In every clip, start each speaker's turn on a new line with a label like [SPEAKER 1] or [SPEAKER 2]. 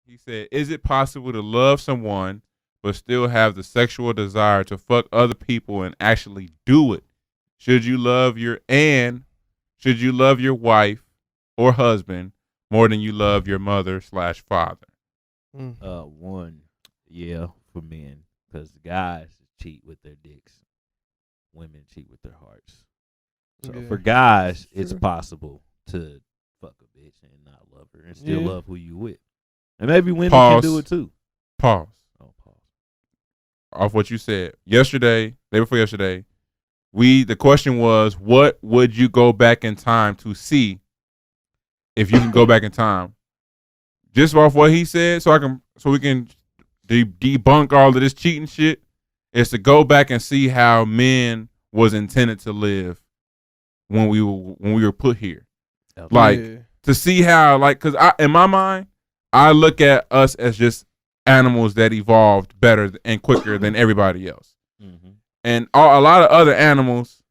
[SPEAKER 1] He said, "Is it possible to love someone but still have the sexual desire to fuck other people and actually do it? Should you love your should you love your wife or husband more than you love your mother/father?"
[SPEAKER 2] One, yeah, for men, because guys cheat with their dicks, women cheat with their hearts. So for guys, it's possible to fuck a bitch and not love her and still love who you with, and maybe women can do it too.
[SPEAKER 1] Pause.
[SPEAKER 2] Oh, pause.
[SPEAKER 1] Off what you said yesterday, day before yesterday, the question was, what would you go back in time to see if you can go back in time? Just off what he said, so we can debunk all of this cheating shit, is to go back and see how men was intended to live when we were put here. Like to see how, like, cause in my mind, I look at us as just animals that evolved better and quicker than everybody else. Mm-hmm. And a lot of other animals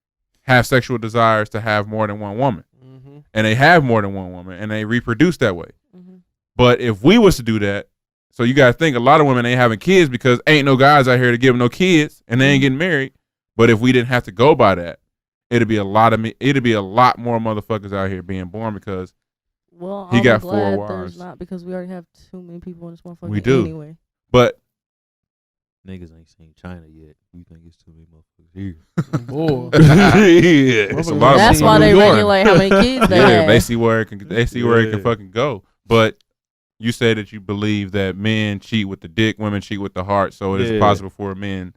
[SPEAKER 1] have sexual desires to have more than one woman. Mm-hmm. And they have more than one woman, and they reproduce that way. Mm-hmm. But if we was to do that, so you got to think a lot of women ain't having kids because ain't no guys out here to give them no kids, and they ain't getting married. But if we didn't have to go by that, it'd be a lot more motherfuckers out here being born because he got 4 wives.
[SPEAKER 3] Not because we already have too many people in this motherfucker.
[SPEAKER 1] We do
[SPEAKER 3] anyway.
[SPEAKER 1] But
[SPEAKER 2] niggas ain't seen China yet. We think it's too many motherfuckers here.
[SPEAKER 1] Boy. Yeah, it's a lot.
[SPEAKER 3] That's why they regulate how many kids they have.
[SPEAKER 1] They see where it can fucking go. But you say that you believe that men cheat with the dick, women cheat with the heart, so it is possible for a man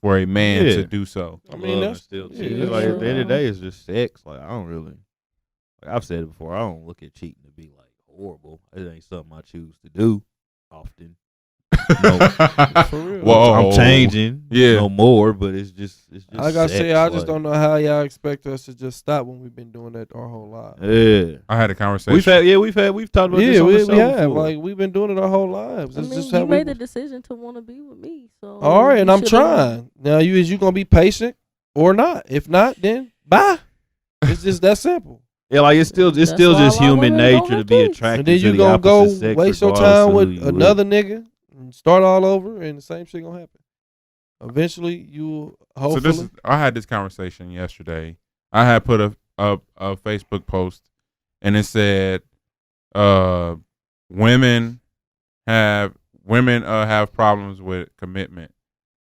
[SPEAKER 1] to do so.
[SPEAKER 2] I mean, that's still cheating. Like at the end of the day, it's just sex. Like I don't really, like I've said it before, I don't look at cheating to be like horrible. It ain't something I choose to do often. No, for real. Well, I'm changing, no more. But it's just.
[SPEAKER 4] I gotta say, I just don't know how y'all expect us to just stop when we've been doing that our whole lives.
[SPEAKER 1] Yeah, I had a conversation.
[SPEAKER 2] We've talked about this.
[SPEAKER 4] We have. Like we've been doing it our whole lives.
[SPEAKER 3] I mean, you made the decision to want to be with me, so
[SPEAKER 4] all right, and I'm trying. Now, is you gonna be patient or not? If not, then bye. It's just that simple.
[SPEAKER 2] Yeah, like it's still just human nature to be attracted.
[SPEAKER 4] And then you gonna go waste your time with another nigga and start all over, and the same shit gonna happen. Eventually, you hopefully.
[SPEAKER 1] So I had this conversation yesterday. I had put a Facebook post, and it said, women have problems with commitment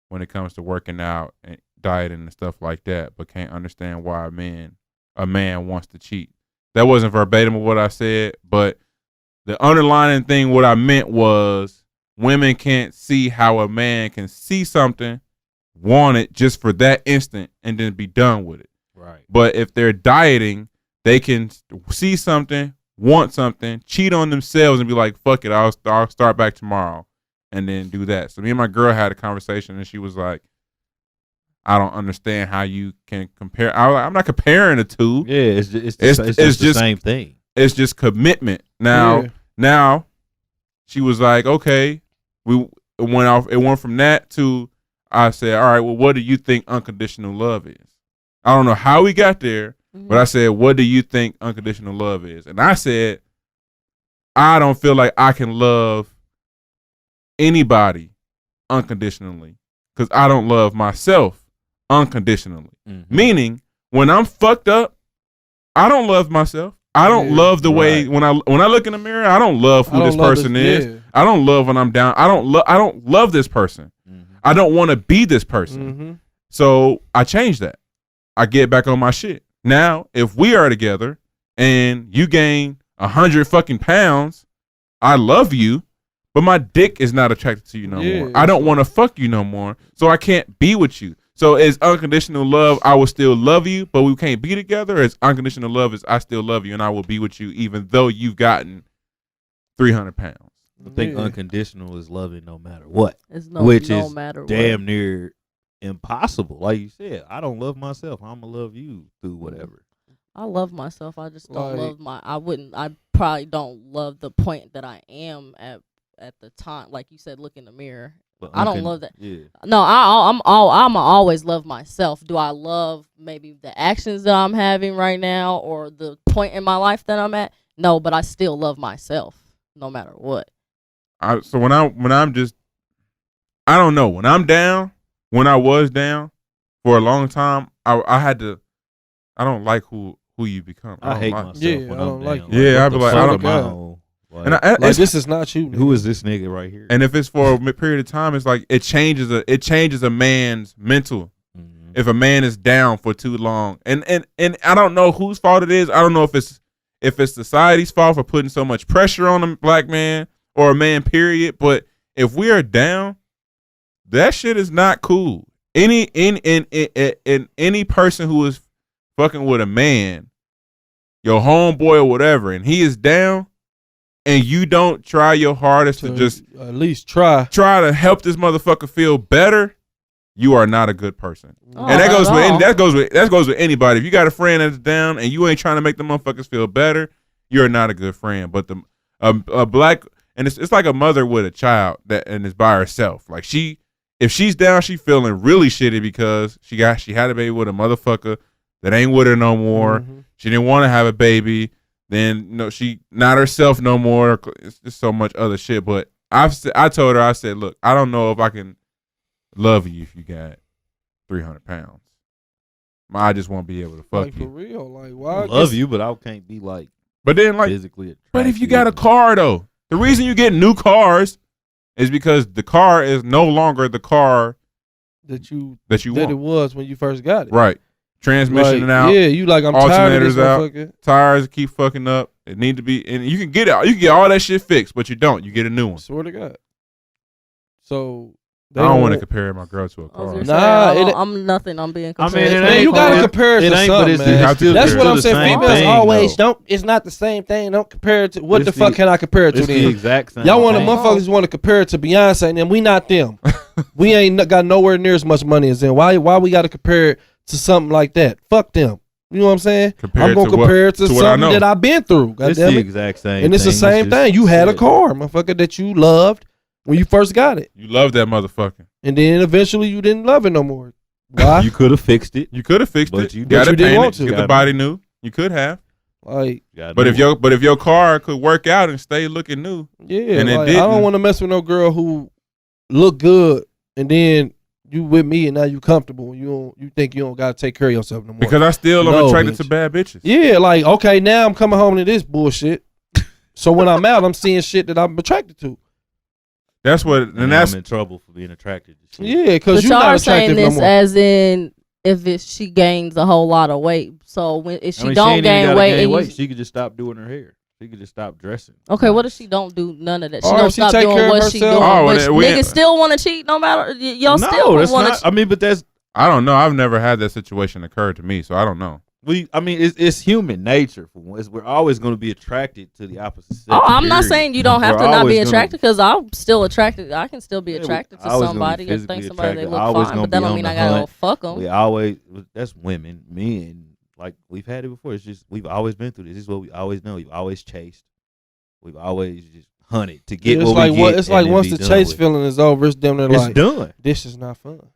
[SPEAKER 1] when it comes to working out and dieting and stuff like that, but can't understand why a man wants to cheat. That wasn't verbatim of what I said, but the underlying thing, what I meant was women can't see how a man can see something, want it just for that instant, and then be done with it.
[SPEAKER 2] Right.
[SPEAKER 1] But if they're dieting, they can see something, want something, cheat on themselves, and be like, "Fuck it, I'll start back tomorrow," and then do that. So me and my girl had a conversation, and she was like, "I don't understand how you can compare." I'm not comparing the two.
[SPEAKER 2] Yeah, it's just the same thing.
[SPEAKER 1] It's just commitment. Now, she was like, "Okay." It went from that to, I said, "All right, well, what do you think unconditional love is?" I don't know how we got there, but I said, "What do you think unconditional love is?" And I said, "I don't feel like I can love anybody unconditionally because I don't love myself unconditionally." Mm-hmm. Meaning, when I'm fucked up, I don't love myself. I don't love the way when I look in the mirror. I don't love who this person is. Yeah. I don't love when I'm down. I don't love this person. Mm-hmm. I don't want to be this person. Mm-hmm. So I change that. I get back on my shit. Now, if we are together and you gain 100 fucking pounds, I love you, but my dick is not attracted to you no more. I don't want to fuck you no more, so I can't be with you. So is unconditional love, I will still love you, but we can't be together? Or is unconditional love is I still love you and I will be with you even though you've gotten 300 pounds?
[SPEAKER 2] I think unconditional is loving no matter what, which is damn near impossible. Like you said, I don't love myself. I'm going to love you through whatever.
[SPEAKER 3] I love myself. I just don't love I probably don't love the point that I am at the time. Like you said, look in the mirror. I don't love that. Yeah. No, I'm always love myself. Do I love maybe the actions that I'm having right now or the point in my life that I'm at? No, but I still love myself no matter what.
[SPEAKER 1] So when I'm just, I don't know. When I'm down, when I was down for a long time, I had to. I don't like who you become.
[SPEAKER 2] I hate
[SPEAKER 1] like.
[SPEAKER 2] myself.
[SPEAKER 4] Yeah,
[SPEAKER 2] when
[SPEAKER 4] I
[SPEAKER 2] I'm
[SPEAKER 4] don't like
[SPEAKER 2] down.
[SPEAKER 4] you.
[SPEAKER 1] Yeah, I'd be like, I don't.
[SPEAKER 2] Like,
[SPEAKER 1] And
[SPEAKER 4] this is not you. Nigga.
[SPEAKER 2] who is this nigga right here?
[SPEAKER 1] And if it's for a period of time, it's like it changes a man's mental. Mm-hmm. If a man is down for too long, and I don't know whose fault it is. I don't know if it's society's fault for putting so much pressure on a black man or a man, period. But if we are down, that shit is not cool. Any person who is fucking with a man, your homeboy or whatever, and he is down, and you don't try your hardest to just
[SPEAKER 4] at least try
[SPEAKER 1] to help this motherfucker feel better, you are not a good person.
[SPEAKER 3] Oh,
[SPEAKER 1] and that goes with anybody. If you got a friend that's down and you ain't trying to make the motherfuckers feel better, you're not a good friend. But a black, and it's like a mother with a child and is by herself. Like if she's down, she feeling really shitty because she had a baby with a motherfucker that ain't with her no more. Mm-hmm. She didn't want to have a baby. Then she not herself no more. It's just so much other shit. But I told her, I said, look, I don't know if I can love you if you got 300 pounds. I just won't be able to fuck
[SPEAKER 4] like,
[SPEAKER 1] you.
[SPEAKER 4] For real, like why?
[SPEAKER 2] I love you, but I can't be like.
[SPEAKER 1] But then like
[SPEAKER 2] physically.
[SPEAKER 1] But if you got a car though, the reason you get new cars is because the car is no longer the car
[SPEAKER 4] that you
[SPEAKER 1] want.
[SPEAKER 4] It was when you first got it.
[SPEAKER 1] Right. Transmission out.
[SPEAKER 4] Yeah, you like I'm tired of this
[SPEAKER 1] out. Tires keep fucking up. It need to be, and you can get it. You can get all that shit fixed, but you don't. You get a new one.
[SPEAKER 4] Swear to God. So
[SPEAKER 1] I don't want to compare my girl to a car.
[SPEAKER 3] I'm nothing. I'm being compared.
[SPEAKER 4] I mean, you gotta compare it to something, man. That's what I'm saying. Females always don't. It's not the same thing. Don't compare it to what the fuck can I compare it to?
[SPEAKER 2] The exact same.
[SPEAKER 4] Y'all want motherfuckers want to compare it to Beyonce, and then we not them. We ain't got nowhere near as much money as them. Why we got to compare it to something like that? Fuck them. You know what I'm saying? I'm gonna compare it to something that I've been through.
[SPEAKER 2] It's the exact same.
[SPEAKER 4] And it's the same thing. You had a car, motherfucker, that you loved when you first got it.
[SPEAKER 1] You loved that motherfucker.
[SPEAKER 4] And then eventually you didn't love it no more. Why?
[SPEAKER 2] You could have fixed it.
[SPEAKER 1] You could have fixed
[SPEAKER 2] but
[SPEAKER 1] it.
[SPEAKER 2] You
[SPEAKER 1] got it painted. Get the body new. You could have.
[SPEAKER 4] Like,
[SPEAKER 1] but if your car could work out and stay looking new,
[SPEAKER 4] yeah, and like, I don't want to mess with no girl who look good and then you with me and now you comfortable. You think you don't gotta take care of yourself no more.
[SPEAKER 1] Because I still am attracted to bad bitches.
[SPEAKER 4] Yeah, like okay, now I'm coming home to this bullshit. So when I'm out, I'm seeing shit that I'm attracted to.
[SPEAKER 1] That's what, and that's
[SPEAKER 2] I'm in trouble for being attracted to shit.
[SPEAKER 4] Yeah, because you're not attractive no more.
[SPEAKER 3] As in, if she gains a whole lot of weight, so if she don't gain weight,
[SPEAKER 2] she could just stop doing her hair. She could just stop dressing.
[SPEAKER 3] Okay, what if she don't do none of that? She don't stop doing what she doing. Niggas still want to cheat no matter. Y'all still want to.
[SPEAKER 2] I mean, but that's.
[SPEAKER 1] I don't know. I've never had that situation occur to me, so I don't know.
[SPEAKER 2] It's human nature. For once, we're always going to be attracted to the opposite sex.
[SPEAKER 3] I'm not saying you don't have to not be attracted, because I'm still attracted. I can still be attracted to somebody or think somebody they look fine, but that don't mean I gotta go fuck them.
[SPEAKER 2] That's women, men. Like we've had it before. It's just we've always been through this. This is what we always know. We've always chased. We've always just hunted to get what we get.
[SPEAKER 4] It's like once the chase feeling is over, it's damn near like
[SPEAKER 2] done.
[SPEAKER 4] This is not fun.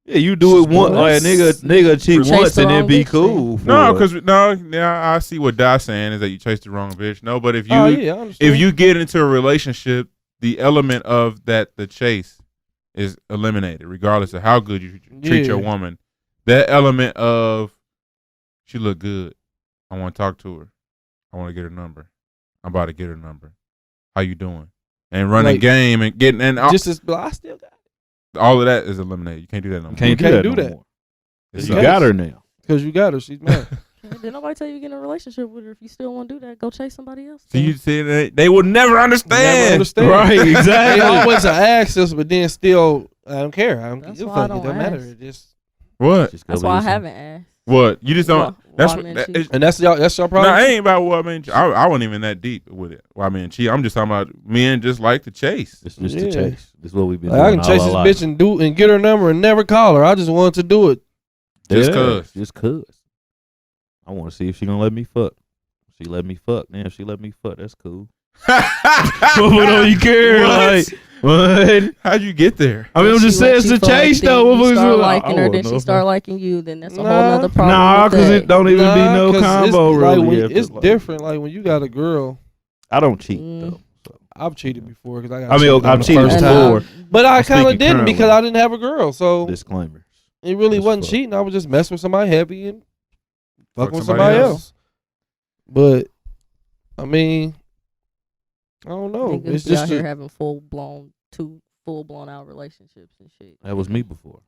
[SPEAKER 2] Yeah, you do it once, like nigga cheat once and then be cool.
[SPEAKER 1] No, because I see what Dot's saying is that you chase the wrong bitch. No, but if you get into a relationship, the element of the chase is eliminated, regardless of how good you treat your woman. That element of she look good, I want to talk to her, I want to get her number, I'm about to get her number. How you doing? And running game and getting I still got it. All of that is eliminated. You can't do that no more.
[SPEAKER 4] Can't do that.
[SPEAKER 2] You got her now.
[SPEAKER 4] Because you got her. She's mad.
[SPEAKER 3] Did nobody tell you get in a relationship with her? If you still want to do that, go chase somebody else.
[SPEAKER 1] So you say they will never understand.
[SPEAKER 4] Right, exactly. They always ask us, but then still, I don't care. I don't give a fuck. It don't matter. It just
[SPEAKER 1] what?
[SPEAKER 3] That's why I haven't asked.
[SPEAKER 1] What? You just don't. That's what.
[SPEAKER 4] And that's your problem.
[SPEAKER 1] No, it ain't about what I mean. I wasn't even that deep with it. Well, I mean, I'm just talking about men just like to chase.
[SPEAKER 2] It's just to chase. This is what we've been doing.
[SPEAKER 4] I can chase this bitch and get her number and never call her. I just wanted to do it.
[SPEAKER 2] Just cause. I want to see if she gonna let me fuck. She let me fuck. Damn, if she let me fuck, that's cool. What don't you care? Like, what?
[SPEAKER 1] How'd you get there?
[SPEAKER 2] I mean, I'm just saying it's a chase though.
[SPEAKER 3] You start liking her, then she start liking you, then that's a whole other problem.
[SPEAKER 2] Nah, because it don't even be no combo.
[SPEAKER 4] Really, it's different. Like when you got a girl,
[SPEAKER 2] I don't cheat though. So.
[SPEAKER 4] I've cheated before because
[SPEAKER 2] I've cheated before,
[SPEAKER 4] but I kind of didn't because I didn't have a girl. So
[SPEAKER 2] disclaimers.
[SPEAKER 4] It really wasn't cheating. I was just messing with somebody heavy and fucking with somebody else. But I mean, I don't know.
[SPEAKER 3] Niggas
[SPEAKER 4] it's just
[SPEAKER 3] out here having full blown out relationships and shit.
[SPEAKER 2] That was me before.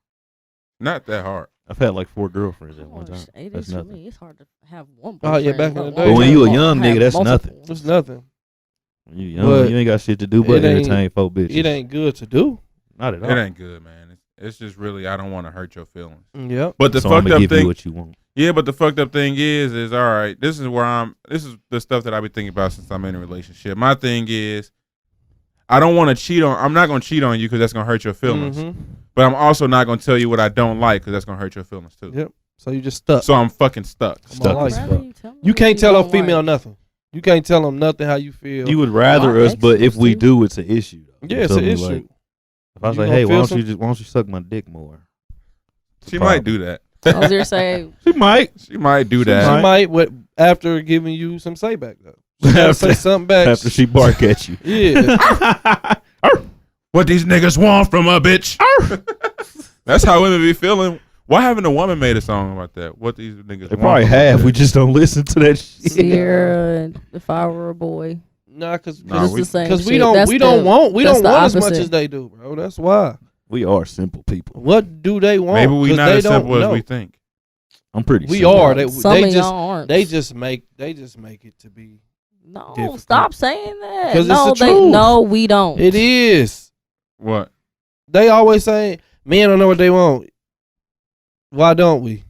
[SPEAKER 1] Not that hard.
[SPEAKER 2] I've had like 4 girlfriends at one time.
[SPEAKER 3] It
[SPEAKER 2] that's
[SPEAKER 3] is
[SPEAKER 2] nothing.
[SPEAKER 3] for me. It's hard to have one.
[SPEAKER 4] Oh yeah, back in the day.
[SPEAKER 2] But when you a young nigga, that's nothing.
[SPEAKER 4] It's nothing.
[SPEAKER 2] When you young, you ain't got shit to do but entertain 4 bitches.
[SPEAKER 4] It ain't good to do.
[SPEAKER 2] Not at all.
[SPEAKER 1] It ain't good, man. It's just really I don't want to hurt your feelings.
[SPEAKER 4] Yeah.
[SPEAKER 1] But the fucked up thing.
[SPEAKER 2] You what you want.
[SPEAKER 1] Yeah, but the fucked up thing is all right. This is the stuff that I've been thinking about since I'm in a relationship. My thing is, I don't want to cheat on. I'm not gonna cheat on you because that's gonna hurt your feelings. Mm-hmm. But I'm also not gonna tell you what I don't like because that's gonna hurt your feelings too.
[SPEAKER 4] Yep. So you just stuck.
[SPEAKER 1] So I'm fucking stuck.
[SPEAKER 4] You can't tell a female nothing. You can't tell them nothing how you feel.
[SPEAKER 2] You would rather us, but if we do, it's an issue.
[SPEAKER 4] Yeah, it's an issue.
[SPEAKER 2] Like, if I say, hey, why don't you suck my dick more?
[SPEAKER 1] She might do that.
[SPEAKER 3] I was here saying
[SPEAKER 2] she might
[SPEAKER 1] do that.
[SPEAKER 4] She might after giving you some say back though. Say something back
[SPEAKER 2] after she bark at you.
[SPEAKER 4] Yeah.
[SPEAKER 1] What these niggas want from a bitch. That's how women be feeling. Why haven't a woman made a song about that? What these niggas
[SPEAKER 2] they probably have. We just don't listen to that shit.
[SPEAKER 3] Sierra and If I Were a Boy.
[SPEAKER 4] Nah, because
[SPEAKER 3] we
[SPEAKER 4] don't want as much as they do, bro. That's why.
[SPEAKER 2] We are simple people.
[SPEAKER 4] What do they want?
[SPEAKER 1] Maybe we not as simple as we think.
[SPEAKER 2] I'm pretty
[SPEAKER 4] we
[SPEAKER 2] simple.
[SPEAKER 4] Are. They just make it to be.
[SPEAKER 3] No,
[SPEAKER 4] difficult.
[SPEAKER 3] Stop saying that.
[SPEAKER 4] Because it's the truth.
[SPEAKER 3] No, we don't.
[SPEAKER 4] It is.
[SPEAKER 1] What?
[SPEAKER 4] They always say men don't know what they want. Why don't we?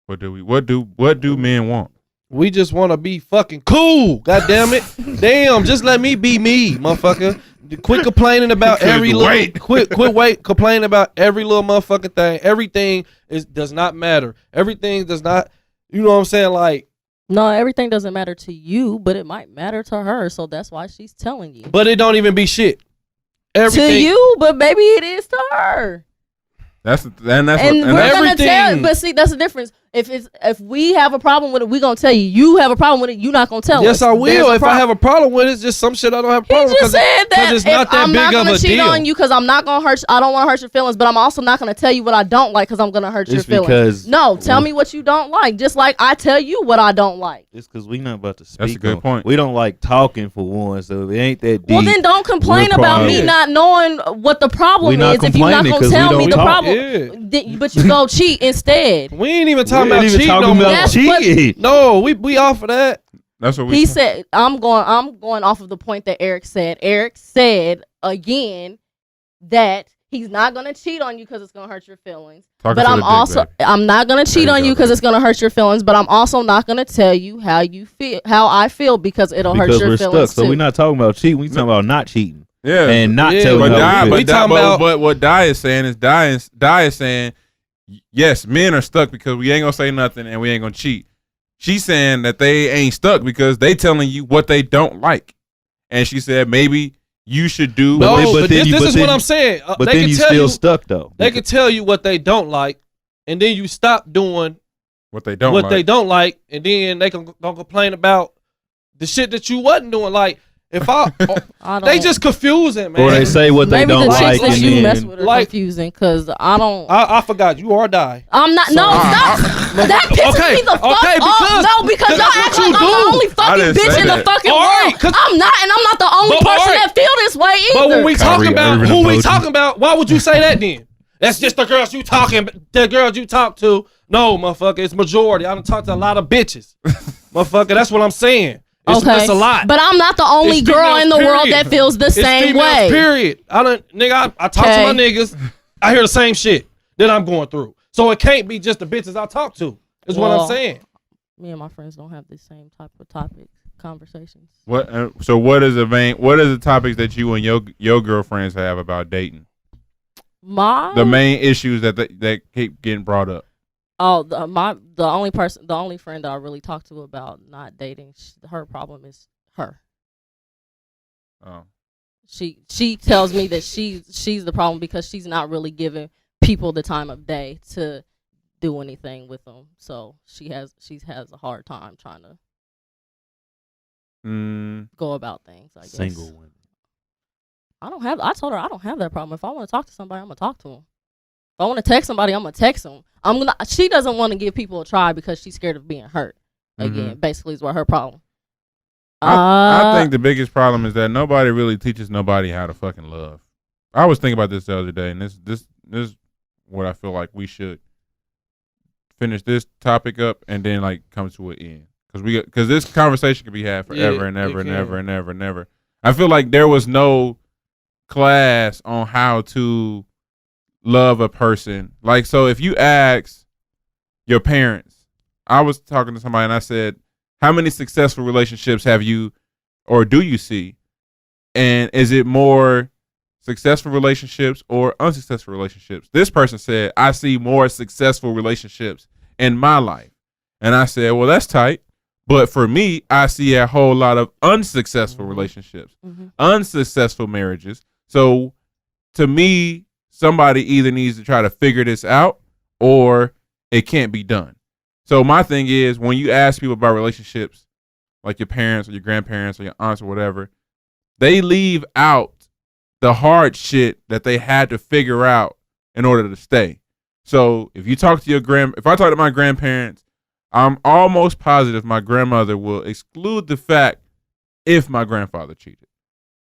[SPEAKER 1] What do men want?
[SPEAKER 4] We just want to be fucking cool. God damn it. Damn, just let me be me, motherfucker. Quit complaining about every little quit complaining about every little motherfucking thing. Everything does not matter. Everything does not, you know what I'm saying? Like,
[SPEAKER 3] no, everything doesn't matter to you, but it might matter to her, so that's why she's telling you.
[SPEAKER 4] But it don't even be shit. Everything.
[SPEAKER 3] To you, but maybe it is to her.
[SPEAKER 1] That's
[SPEAKER 3] we're gonna tell. But see, that's the difference. If we have a problem with it, we gonna tell you. You have a problem with it, you're not gonna tell us.
[SPEAKER 4] Yes, I will. If I have a problem with it, it's just some shit I don't have a problem with.
[SPEAKER 3] He just said that
[SPEAKER 4] it's not that
[SPEAKER 3] I'm
[SPEAKER 4] big
[SPEAKER 3] not
[SPEAKER 4] of a
[SPEAKER 3] gonna cheat
[SPEAKER 4] deal.
[SPEAKER 3] on you because I'm not gonna hurt. I don't want to hurt your feelings, but I'm also not gonna tell you what I don't like because I'm gonna hurt your feelings. No, tell me what you don't like, just like I tell you what I don't like.
[SPEAKER 2] It's because we not about to speak.
[SPEAKER 1] That's a good point.
[SPEAKER 2] We don't like talking for one, so if it ain't that deep.
[SPEAKER 3] Well, then don't complain about me not knowing what the problem is. If you're not gonna tell me the problem, but you go cheat instead.
[SPEAKER 4] We ain't even talking about cheating no more.
[SPEAKER 2] Cheating.
[SPEAKER 4] No, we off of that.
[SPEAKER 1] That's what
[SPEAKER 3] he said. I'm going off of the point that Eric said. Eric said again that he's not gonna cheat on you because it's gonna hurt your feelings. I'm not gonna cheat on you because it's gonna hurt your feelings. But I'm also not gonna tell you how you feel, how I feel because it'll hurt your feelings
[SPEAKER 2] stuck,
[SPEAKER 3] too.
[SPEAKER 2] So we're not talking about cheating. We talking about not cheating.
[SPEAKER 1] Yeah,
[SPEAKER 2] and not telling.
[SPEAKER 1] But what Di is saying is Di is saying. Yes, men are stuck because we ain't gonna say nothing and we ain't gonna cheat. She's saying that they ain't stuck because they telling you what they don't like, and she said maybe you should do.
[SPEAKER 4] But this is what I'm saying.
[SPEAKER 2] But then you still stuck though.
[SPEAKER 4] They can tell you what they don't like, and then you stop doing
[SPEAKER 1] what they don't
[SPEAKER 4] like, and then they can complain about the shit that you wasn't doing. Like if they just confusing, man.
[SPEAKER 2] Or they say what they don't like,
[SPEAKER 3] and you mess with her confusing because I don't.
[SPEAKER 4] I forgot you are Die.
[SPEAKER 3] I'm not. No, stop. That pisses me the fuck off. No, because y'all act like I'm the only fucking bitch in the fucking world. I'm not, and I'm not the only person that feel this way either.
[SPEAKER 4] But when we talking about who we talking about, why would you say that then? That's just the girls you talking. The girls you talk to. No, motherfucker, it's majority. I done talked to a lot of bitches, motherfucker. That's what I'm saying. It's a lot.
[SPEAKER 3] But I'm not the only girl in the world that feels the same way.
[SPEAKER 4] Period. I talk to my niggas. I hear the same shit that I'm going through. So it can't be just the bitches I talk to. Is what I'm saying.
[SPEAKER 3] Me and my friends don't have the same type of conversations.
[SPEAKER 1] What? So what is the topics that you and your girlfriends have about dating? The main issues that keep getting brought up.
[SPEAKER 3] Oh, the only friend that I really talk to about not dating, her problem is her.
[SPEAKER 1] Oh.
[SPEAKER 3] She tells me that she's the problem because she's not really giving people the time of day to do anything with them. So she has a hard time trying to go about things, I guess.
[SPEAKER 2] Single women.
[SPEAKER 3] I told her I don't have that problem. If I want to talk to somebody, I'm gonna talk to them. If I want to text somebody, I'm gonna text them. She doesn't want to give people a try because she's scared of being hurt. Again, basically, is what her problem.
[SPEAKER 1] I think the biggest problem is that nobody really teaches nobody how to fucking love. I was thinking about this the other day, and this is what I feel like we should finish this topic up and then like come to an end, because this conversation can be had forever and ever and ever and ever and ever. I feel like there was no class on how to love a person. Like, so if you ask your parents, I was talking to somebody and I said, how many successful relationships have you or do you see? And is it more successful relationships or unsuccessful relationships? This person said, I see more successful relationships in my life. And I said, well, that's tight. But for me, I see a whole lot of unsuccessful relationships, unsuccessful marriages. So to me, somebody either needs to try to figure this out or it can't be done. So my thing is, when you ask people about relationships, like your parents or your grandparents or your aunts or whatever, they leave out the hard shit that they had to figure out in order to stay. So if you talk to if I talk to my grandparents, I'm almost positive my grandmother will exclude the fact if my grandfather cheated,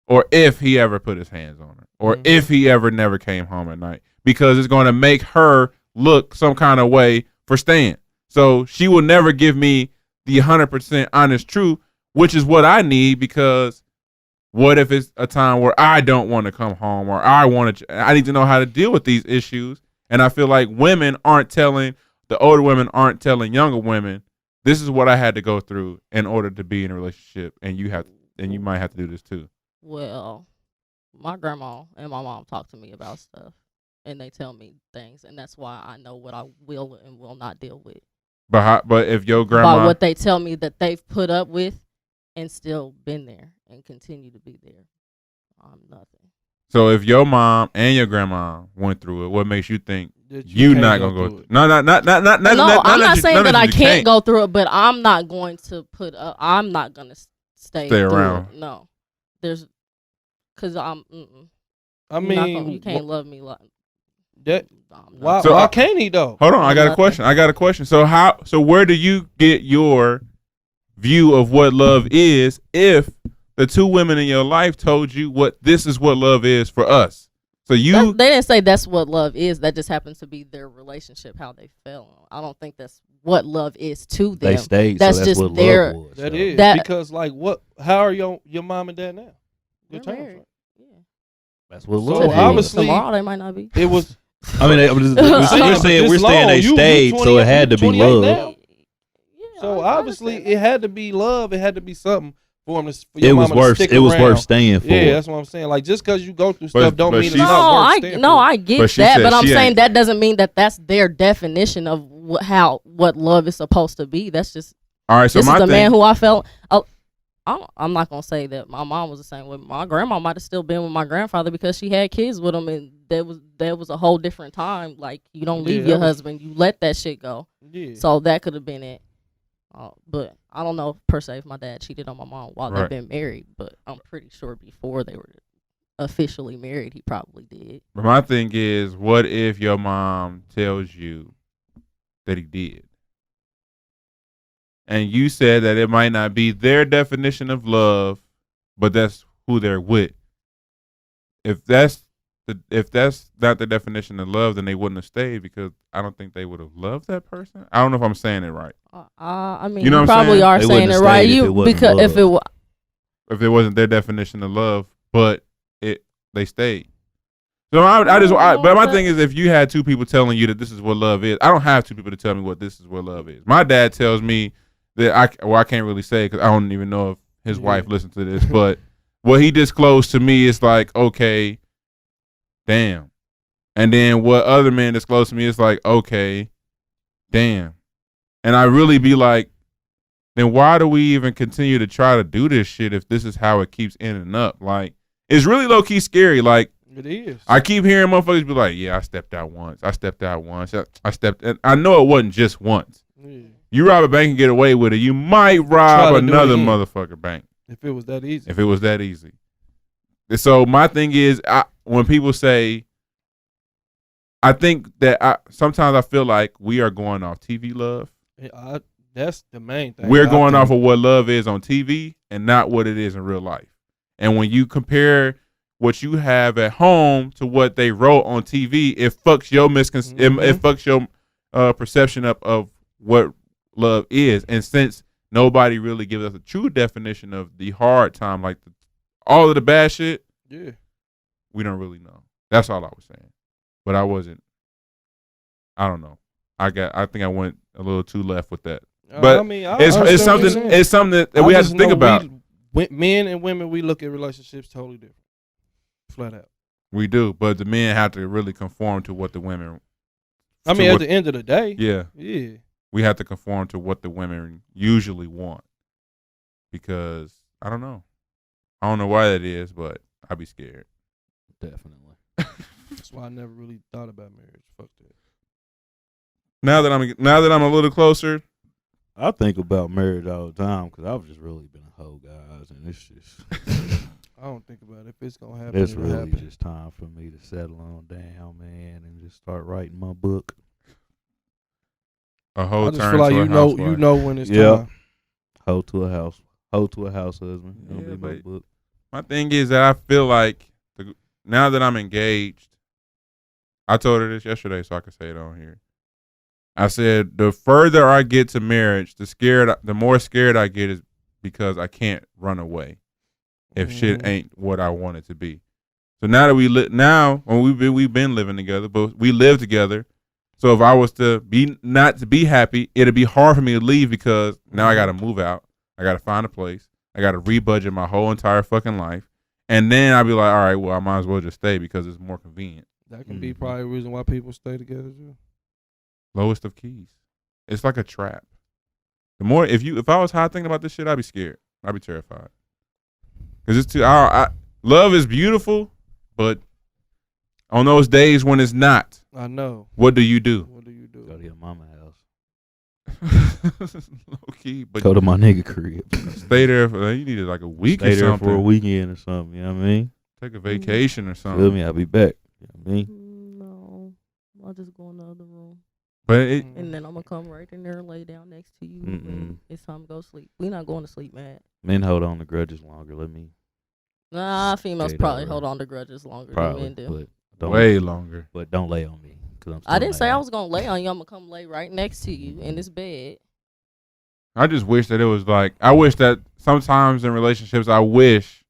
[SPEAKER 1] or if he ever put his hands on her, or if he ever never came home at night, because it's going to make her look some kind of way for staying. So she will never give me the 100% honest truth, which is what I need, because what if it's a time where I don't want to come home, or I need to know how to deal with these issues. And I feel like the older women aren't telling younger women, this is what I had to go through in order to be in a relationship, and you might have to do this too.
[SPEAKER 3] Well, my grandma and my mom talk to me about stuff, and they tell me things, and that's why I know what I will and will not deal with.
[SPEAKER 1] But if your grandma,
[SPEAKER 3] by what they tell me that they've put up with and still been there and continue to be there, I'm nothing.
[SPEAKER 1] So if your mom and your grandma went through it, what makes you think you're not gonna go through it? No, I'm
[SPEAKER 3] not saying that I can't go through it, but I'm not going to I'm not gonna stay around. No, because I mean, you can't love me like
[SPEAKER 4] that. Why can't he though?
[SPEAKER 1] Hold on, I got a question. So where do you get your view of what love is if the two women in your life told you this is what love is for us? So they
[SPEAKER 3] didn't say that's what love is. That just happens to be their relationship, how they fell. I don't think that's what love is to them.
[SPEAKER 2] They stayed.
[SPEAKER 3] That's just
[SPEAKER 2] what
[SPEAKER 3] their.
[SPEAKER 2] Love was,
[SPEAKER 4] that so. Is because like what? How are your mom and dad now?
[SPEAKER 3] They're married. Yeah.
[SPEAKER 2] That's what love.
[SPEAKER 4] So obviously,
[SPEAKER 3] tomorrow they might not be.
[SPEAKER 4] It was.
[SPEAKER 2] I mean, we're saying they stayed, so it had to be love.
[SPEAKER 3] Yeah,
[SPEAKER 4] so obviously, it had to be love. It had to be something.
[SPEAKER 2] It was worth staying for.
[SPEAKER 4] Yeah, that's what I'm saying. Like, just because you go through stuff don't mean it's not worth staying for.
[SPEAKER 3] No, I get that, but I'm saying that doesn't mean that that's their definition of what love is supposed to be. That's just
[SPEAKER 1] all right. So
[SPEAKER 3] this is the man who I felt. I'm not gonna say that my mom was the same way. My grandma might have still been with my grandfather because she had kids with him, and there was a whole different time. Like, you don't leave your husband, you let that shit go. Yeah. So that could have been it. But I don't know per se if my dad cheated on my mom while they've been married, but I'm pretty sure before they were officially married, he probably did.
[SPEAKER 1] But my thing is, what if your mom tells you that he did? And you said that it might not be their definition of love, but that's who they're with. If that's not the definition of love, then they wouldn't have stayed, because I don't think they would have loved that person. I don't know if I'm saying it right.
[SPEAKER 3] I mean, you know, you probably are saying it right.
[SPEAKER 1] If it wasn't their definition of love, but they stayed. So but my thing is, if you had two people telling you that this is what love is, I don't have two people to tell me what this is what love is. My dad tells me that I can't really say, because I don't even know if his wife listens to this, but what he disclosed to me is like, okay, damn. And then what other men disclose to me is like, okay, damn. And I really be like, then why do we even continue to try to do this shit if this is how it keeps ending up? Like, it's really low key scary. Like,
[SPEAKER 4] it is.
[SPEAKER 1] I keep hearing motherfuckers be like, yeah, I stepped out once. And I know it wasn't just once. Yeah. You rob a bank and get away with it, you might rob another motherfucker bank.
[SPEAKER 4] If it was that easy.
[SPEAKER 1] If it was that easy. So my thing is, when people say, I think that sometimes I feel like we are going off TV love.
[SPEAKER 4] That's the main thing.
[SPEAKER 1] We're going off of what love is on TV and not what it is in real life. And when you compare what you have at home to what they wrote on TV, it fucks your it fucks your perception of what love is. And since nobody really gives us a true definition of the hard time, like all of the bad shit, we don't really know. That's all I was saying. But I wasn't. I don't know. I think I went a little too left with that. But I mean, it's something that we have to think about.
[SPEAKER 4] Men and women, we look at relationships totally different. Flat out.
[SPEAKER 1] We do, but the men have to really conform to what the women.
[SPEAKER 4] I mean, at the end of the day.
[SPEAKER 1] Yeah. We have to conform to what the women usually want. Because I don't know. I don't know why that is, but I'd be scared.
[SPEAKER 2] Definitely.
[SPEAKER 4] That's why I never really thought about marriage. Fuck that.
[SPEAKER 1] Now that I'm a little closer,
[SPEAKER 2] I think about marriage all the time because I've just really been a hoe, guys, and it's just.
[SPEAKER 4] I don't think about it. If it's gonna happen,
[SPEAKER 2] it's really just time for me to settle on down, man, and just start writing my book.
[SPEAKER 1] A whole
[SPEAKER 4] I just feel like you know when it's time.
[SPEAKER 2] Hoe to a house husband.
[SPEAKER 1] Yeah, be my book. My thing is that I feel like now that I'm engaged, I told her this yesterday, so I can say it on here. I said the further I get to marriage, the more scared I get is because I can't run away if shit ain't what I want it to be. So now that we've been living together, but we live together. So if I was to not to be happy, it'd be hard for me to leave because now I got to move out. I got to find a place. I got to rebudget my whole entire fucking life. And then I'd be like, all right, well, I might as well just stay because it's more convenient.
[SPEAKER 4] That can be probably a reason why people stay together too.
[SPEAKER 1] Lowest of keys. It's like a trap. The more if I was hot thinking about this shit, I'd be scared. I'd be terrified. Cause it's too. Love is beautiful, but on those days when it's not,
[SPEAKER 4] I know.
[SPEAKER 1] What do you do?
[SPEAKER 2] Go to your mama's
[SPEAKER 1] house. Low key, but
[SPEAKER 2] go to my nigga crib.
[SPEAKER 1] Stay there for you needed like a week.
[SPEAKER 2] Stay
[SPEAKER 1] or something.
[SPEAKER 2] There for a weekend or something. You know what I mean?
[SPEAKER 1] Take a vacation or something.
[SPEAKER 2] Feel me? I'll be back. You know what I mean?
[SPEAKER 3] No, I'll just go in the other room.
[SPEAKER 1] But
[SPEAKER 3] and then I'm gonna come right in there and lay down next to you. And it's time to go sleep. We not going to sleep, man.
[SPEAKER 2] Men hold on to grudges longer.
[SPEAKER 3] Nah, females probably hold on to grudges longer than men do.
[SPEAKER 1] But way longer.
[SPEAKER 2] But don't lay on me.
[SPEAKER 3] I didn't say I was gonna lay on you. I'm gonna come lay right next to you in this bed.
[SPEAKER 1] I just wish that it was like I wish that sometimes in relationships I wish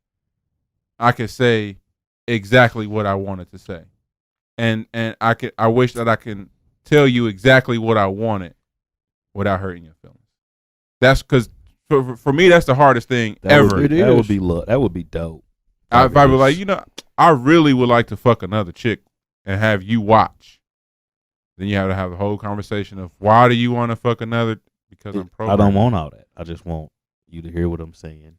[SPEAKER 1] I could say exactly what I wanted to say, and I wish that I can tell you exactly what I wanted without hurting your feelings. That's because for me that's the hardest thing ever.
[SPEAKER 2] That would be love. That would be dope.
[SPEAKER 1] If I be like, I really would like to fuck another chick and have you watch. Then you have to have the whole conversation of why do you want to fuck another? Because I'm programmed.
[SPEAKER 2] I don't want all that. I just want you to hear what I'm saying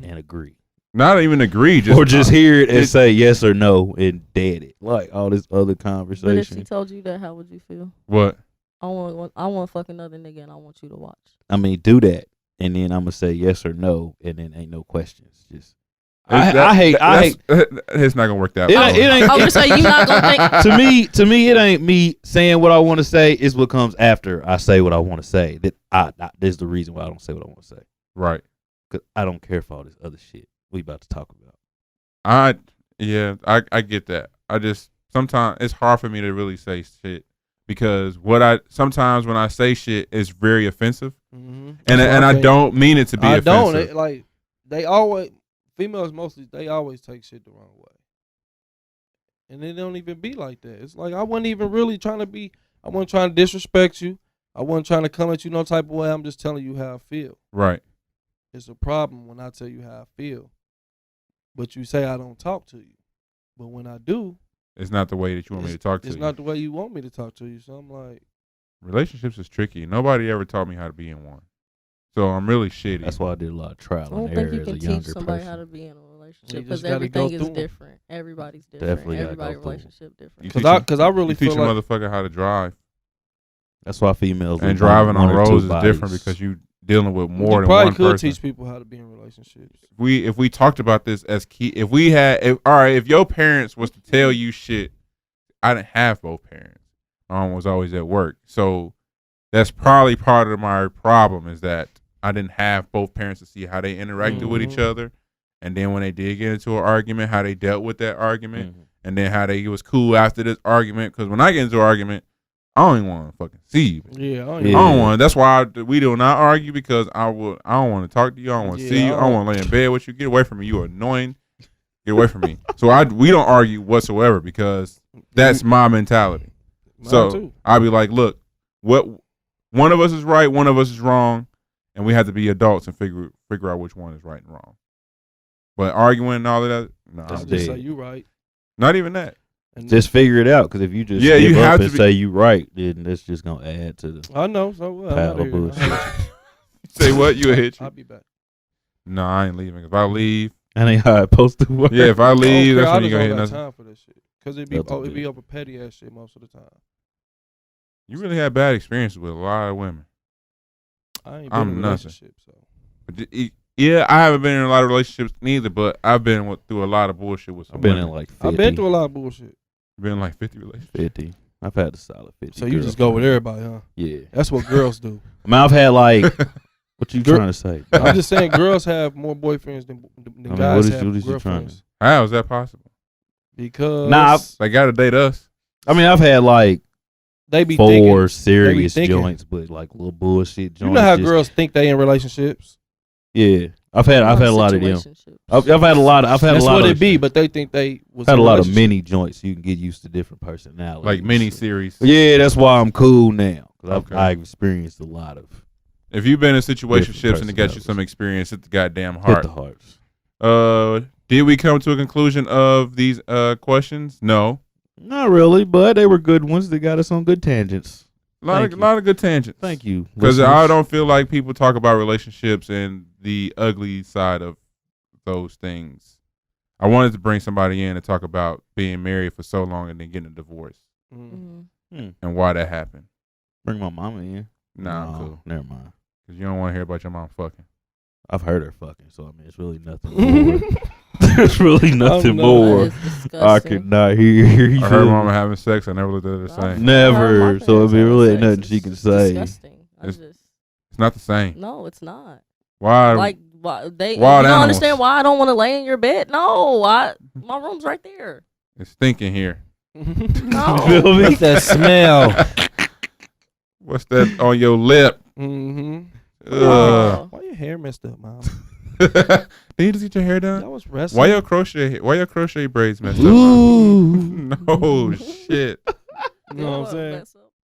[SPEAKER 2] and agree.
[SPEAKER 1] Not even agree,
[SPEAKER 2] just hear it and say yes or no and dead it. Like all this other conversation.
[SPEAKER 3] But if she told you that, how would you feel?
[SPEAKER 1] What?
[SPEAKER 3] I want to fuck another nigga and I want you to watch.
[SPEAKER 2] I mean, do that, and then I'm gonna say yes or no, and then ain't no questions. Just
[SPEAKER 1] I hate. It's not gonna work that way.
[SPEAKER 2] It ain't.
[SPEAKER 3] I would say you not gonna think.
[SPEAKER 2] To me, it ain't me saying what I want to say. It's what comes after I say what I want to say. There's the reason why I don't say what I want to say.
[SPEAKER 1] Right.
[SPEAKER 2] Because I don't care for all this other shit we about to talk about.
[SPEAKER 1] I get that. I just sometimes it's hard for me to really say shit because sometimes when I say shit, it's very offensive, and I don't mean it to be offensive.
[SPEAKER 4] They always. Females mostly, they always take shit the wrong way. And they don't even be like that. It's like I wasn't even really I wasn't trying to disrespect you. I wasn't trying to come at you no type of way. I'm just telling you how I feel.
[SPEAKER 1] Right.
[SPEAKER 4] It's a problem when I tell you how I feel. But you say I don't talk to you. But when I do.
[SPEAKER 1] It's not the way that you want me to talk to you.
[SPEAKER 4] It's not the way you want me to talk to you. So I'm like.
[SPEAKER 1] Relationships is tricky. Nobody ever taught me how to be in one. So I'm really shitty.
[SPEAKER 2] That's why I did a lot of trial and error as a
[SPEAKER 3] younger person. I don't think you can teach somebody how to be in a relationship because everything is different. Everybody's different.
[SPEAKER 2] Definitely
[SPEAKER 3] everybody's relationship different.
[SPEAKER 4] Because I really feel
[SPEAKER 1] like you teach a motherfucker how to drive.
[SPEAKER 2] That's why females
[SPEAKER 1] and driving on roads is different because you dealing with more than
[SPEAKER 4] probably
[SPEAKER 1] one
[SPEAKER 4] could
[SPEAKER 1] person.
[SPEAKER 4] teach people how to be in relationships.
[SPEAKER 1] If we talked about this as key, if your parents was to tell you shit, I didn't have both parents. My mom was always at work, so that's probably part of my problem is that I didn't have both parents to see how they interacted with each other, and then when they did get into an argument, how they dealt with that argument, and then how they was cool after this argument. Because when I get into an argument, I don't even want to fucking see you.
[SPEAKER 4] Yeah,
[SPEAKER 1] I don't want. That's why we do not argue because I don't want to talk to you. I don't want to see you. I don't want to lay in bed with you. Get away from me. You are annoying. Get away from me. So we don't argue whatsoever because that's my mentality. So I'll be like, look, what one of us is right, one of us is wrong, and we have to be adults and figure out which one is right and wrong. But arguing and all of that, no.
[SPEAKER 4] Just say you right.
[SPEAKER 1] Not even that.
[SPEAKER 2] Just figure it out, because if you just give up and say you right, then that's just gonna add to the.
[SPEAKER 4] I know. So
[SPEAKER 2] pile of bullshit.
[SPEAKER 1] Say what? You a hit you?
[SPEAKER 4] I'll be back.
[SPEAKER 1] No, I ain't leaving. If I leave,
[SPEAKER 2] that ain't how it's supposed to work.
[SPEAKER 1] Yeah, if I leave, that's when you gonna hit nothing.
[SPEAKER 4] Time for that shit, because it be over petty ass shit most of the time.
[SPEAKER 1] You really had bad experiences with a lot of women.
[SPEAKER 4] I ain't been in a relationship, so.
[SPEAKER 1] Yeah, I haven't been in a lot of relationships neither, but I've been through a lot of bullshit with some
[SPEAKER 2] I've been
[SPEAKER 1] women.
[SPEAKER 2] in like 50.
[SPEAKER 4] I've been through a lot of bullshit.
[SPEAKER 1] You've been in like 50 relationships?
[SPEAKER 2] 50. I've had a solid 50.
[SPEAKER 4] So you just go with everybody, huh?
[SPEAKER 2] Yeah.
[SPEAKER 4] That's what girls do.
[SPEAKER 2] I mean, I've had like, what you trying to say?
[SPEAKER 4] I'm just saying girls have more boyfriends than guys have girlfriends.
[SPEAKER 1] How is that possible?
[SPEAKER 4] Because
[SPEAKER 1] they got to date us.
[SPEAKER 2] I mean, I've had like
[SPEAKER 4] they be
[SPEAKER 2] 4 serious joints, but like little bullshit joints.
[SPEAKER 4] You know how girls think they in relationships?
[SPEAKER 2] Yeah, I've had a lot of them. I've had a lot.
[SPEAKER 4] That's what it be, but they think they was.
[SPEAKER 2] Had a lot of mini joints. You can get used to different personalities,
[SPEAKER 1] like mini series.
[SPEAKER 2] Yeah, that's why I'm cool now, because I've experienced a lot of.
[SPEAKER 1] If you've been in situationships and it got you some experience, hit the goddamn heart.
[SPEAKER 2] Hit the hearts.
[SPEAKER 1] Did we come to a conclusion of these questions? No,
[SPEAKER 2] not really, but they were good ones. They got us on good tangents.
[SPEAKER 1] A lot of good tangents.
[SPEAKER 2] Thank you.
[SPEAKER 1] Because I don't feel like people talk about relationships and the ugly side of those things. I wanted to bring somebody in to talk about being married for so long and then getting a divorce. And why that happened.
[SPEAKER 2] Bring my mama in.
[SPEAKER 1] Nah, I'm cool.
[SPEAKER 2] Never mind.
[SPEAKER 1] Because you don't want to hear about your mom fucking.
[SPEAKER 2] I've heard her fucking, so I mean, it's really nothing more. There's really nothing more I could not hear.
[SPEAKER 1] I heard mama having sex. I never looked at her the same.
[SPEAKER 2] Never. So I mean, really ain't nothing she can say.
[SPEAKER 3] Disgusting.
[SPEAKER 1] It's not the same.
[SPEAKER 3] No, it's not.
[SPEAKER 1] Why?
[SPEAKER 3] Like why they? You don't understand why I don't want to lay in your bed? No, my room's right there.
[SPEAKER 1] It's stinking here.
[SPEAKER 3] No.
[SPEAKER 4] What's that smell?
[SPEAKER 1] What's that on your lip?
[SPEAKER 4] Why your hair messed up, Mom?
[SPEAKER 1] Did you just get your hair done?
[SPEAKER 4] I was wrestling.
[SPEAKER 1] Why your crochet braids messed up? No shit.
[SPEAKER 4] You know what I'm saying?